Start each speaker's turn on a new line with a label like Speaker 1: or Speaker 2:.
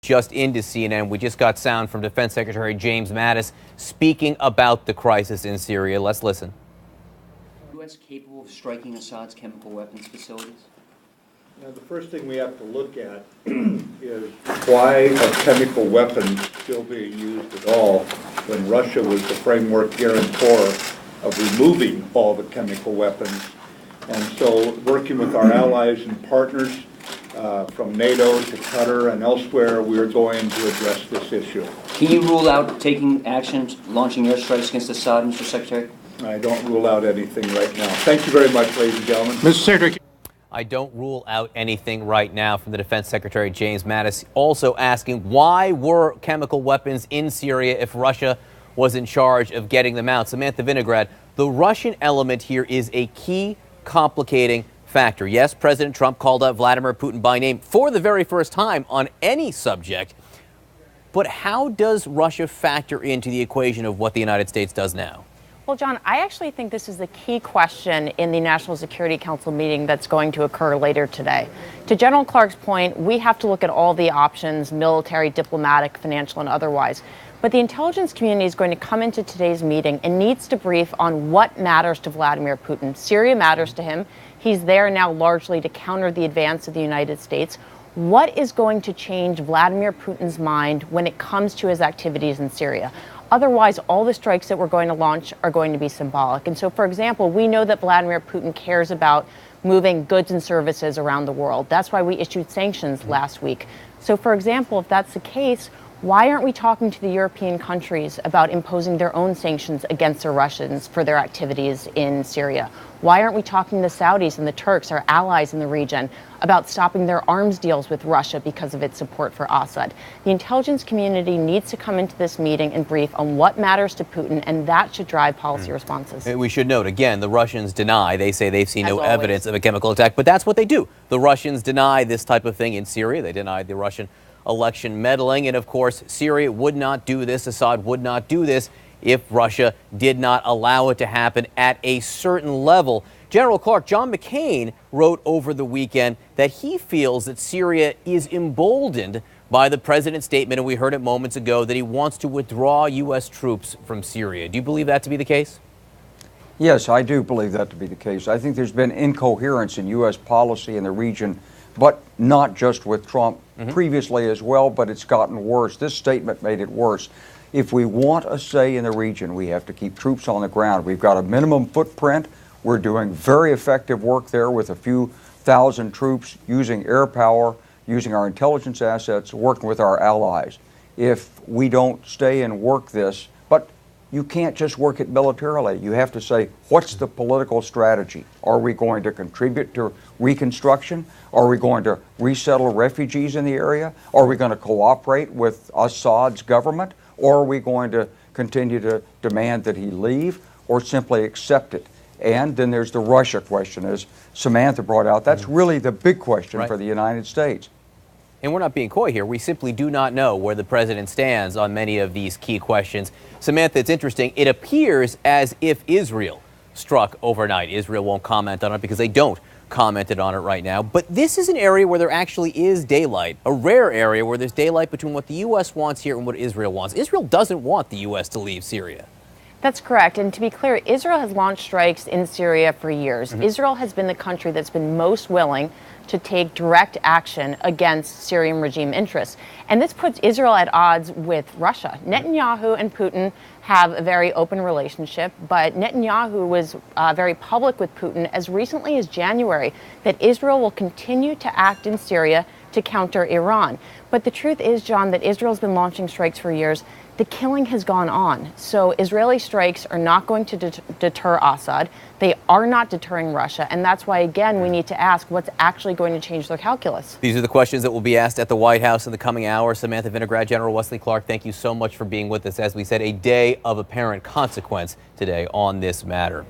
Speaker 1: just into CNN. We just got sound from Defense Secretary James Mattis speaking about the crisis in Syria. Let's listen.
Speaker 2: Is the U.S. capable of striking Assad's chemical weapons facilities?
Speaker 3: Now, the first thing we have to look at is why are chemical weapons still being used at all when Russia was the framework guarantor of removing all the chemical weapons. And so working with our allies and partners from NATO to Qatar and elsewhere, we are going to address this issue.
Speaker 2: Can you rule out taking action, launching airstrikes against Assad, Mr. Secretary?
Speaker 3: I don't rule out anything right now. Thank you very much, ladies and gentlemen.
Speaker 4: Mr. Secretary.
Speaker 1: I don't rule out anything right now from the Defense Secretary James Mattis, also asking why were chemical weapons in Syria if Russia was in charge of getting them out. Samantha Vinograd, the Russian element here is a key complicating factor. Yes, President Trump called out Vladimir Putin by name for the very first time on any subject. But how does Russia factor into the equation of what the United States does now?
Speaker 5: Well, John, I actually think this is the key question in the National Security Council meeting that's going to occur later today. To General Clark's point, we have to look at all the options, military, diplomatic, financial, and otherwise. But the intelligence community is going to come into today's meeting and needs to brief on what matters to Vladimir Putin. Syria matters to him. He's there now largely to counter the advance of the United States. What is going to change Vladimir Putin's mind when it comes to his activities in Syria? Otherwise, all the strikes that we're going to launch are going to be symbolic. And so, for example, we know that Vladimir Putin cares about moving goods and services around the world. That's why we issued sanctions last week. So, for example, if that's the case, why aren't we talking to the European countries about imposing their own sanctions against the Russians for their activities in Syria? Why aren't we talking to the Saudis and the Turks, our allies in the region, about stopping their arms deals with Russia because of its support for Assad? The intelligence community needs to come into this meeting and brief on what matters to Putin, and that should drive policy responses.
Speaker 1: We should note, again, the Russians deny. They say they've seen no evidence of a chemical attack, but that's what they do. The Russians deny this type of thing in Syria. They denied the Russian election meddling. And of course, Syria would not do this. Assad would not do this if Russia did not allow it to happen at a certain level. General Clark, John McCain wrote over the weekend that he feels that Syria is emboldened by the president's statement, and we heard it moments ago, that he wants to withdraw U.S. troops from Syria. Do you believe that to be the case?
Speaker 4: Yes, I do believe that to be the case. I think there's been incoherence in U.S. policy in the region, but not just with Trump, previously as well, but it's gotten worse. This statement made it worse. If we want a say in the region, we have to keep troops on the ground. We've got a minimum footprint. We're doing very effective work there with a few thousand troops, using air power, using our intelligence assets, working with our allies. If we don't stay and work this, but you can't just work it militarily. You have to say, what's the political strategy? Are we going to contribute to reconstruction? Are we going to resettle refugees in the area? Are we going to cooperate with Assad's government? Or are we going to continue to demand that he leave or simply accept it? And then there's the Russia question, as Samantha brought out. That's really the big question for the United States.
Speaker 1: And we're not being coy here. We simply do not know where the president stands on many of these key questions. Samantha, it's interesting. It appears as if Israel struck overnight. Israel won't comment on it because they don't comment on it right now. But this is an area where there actually is daylight, a rare area where there's daylight between what the U.S. wants here and what Israel wants. Israel doesn't want the U.S. to leave Syria.
Speaker 5: That's correct. And to be clear, Israel has launched strikes in Syria for years. Israel has been the country that's been most willing to take direct action against Syrian regime interests. And this puts Israel at odds with Russia. Netanyahu and Putin have a very open relationship, but Netanyahu was very public with Putin as recently as January that Israel will continue to act in Syria to counter Iran. But the truth is, John, that Israel's been launching strikes for years. The killing has gone on. So Israeli strikes are not going to deter Assad. They are not deterring Russia. And that's why, again, we need to ask what's actually going to change their calculus.
Speaker 1: These are the questions that will be asked at the White House in the coming hours. Samantha Vinograd, General Wesley Clark, thank you so much for being with us. As we said, a day of apparent consequence today on this matter.